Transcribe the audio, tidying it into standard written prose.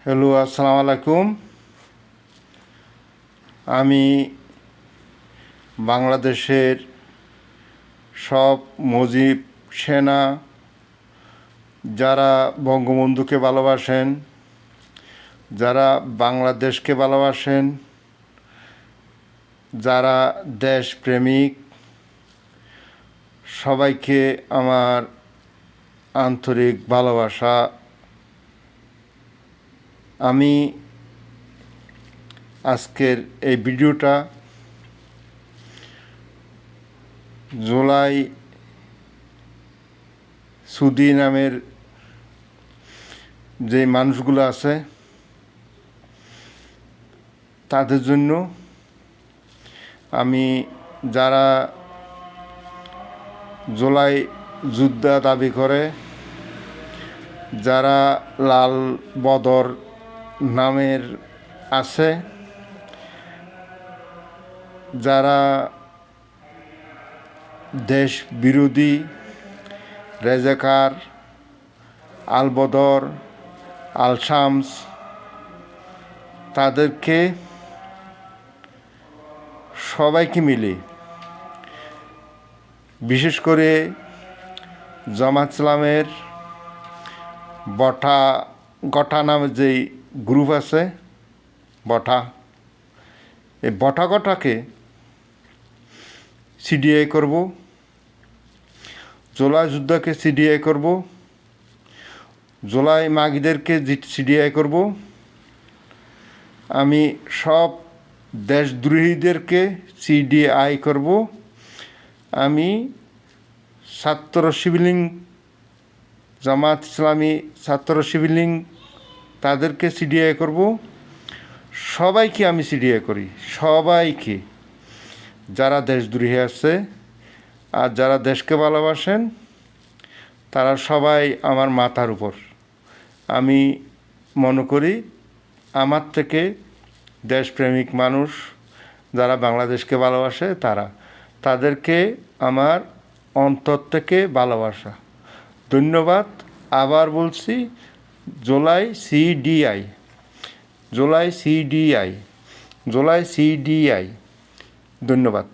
Hello, আসসালামু আলাইকুম। আমি বাংলাদেশের সব মুজিব সেনা যারা বঙ্গবন্ধুকে ভালোবাসেন, যারা বাংলাদেশকে ভালোবাসেন, যারা দেশপ্রেমিক, সবাইকে আমার আন্তরিক ভালোবাসা। আমি আজকের এই ভিডিওটা জুলাই সুদি নামের যে মানুষগুলো আছে তাদের জন্য। আমি যারা জুলাই যোদ্ধা দাবি করে, যারা লাল বদর নামের আছে, যারা দেশ বিরোধী, রেজাকার, আল বদর, আল শামস, তাদেরকে সবাইকে মিলে, বিশেষ করে জামাত ইসলামের গঠা নামের যেই গ্রুপ আছে, এই গঠাকে সিডিআই করব, জুলাই যোদ্ধাকে সিডিআই করব, জুলাই মাগিদেরকে সিডিআই করব। আমি সব দেশদ্রোহীদেরকে সিডিআই করব। আমি ছাত্র শিবিলিং, জামাত ইসলামী ছাত্র শিবিলিং, তাদেরকে সিডিআই করব। সবাইকে আমি সিডিআই করি, সবাইকে, যারা দেশদ্রোহী আছে আর যারা দেশকে ভালোবাসেন, তারা সবাই আমার মাথার উপর। আমি মনে করি আমার থেকে দেশপ্রেমিক মানুষ যারা বাংলাদেশকে ভালোবাসে, তাদেরকে আমার অন্তর থেকে ভালোবাসা। ধন্যবাদ। আবার বলছি, July CDI, July CDI, July CDI. ধন্যবাদ।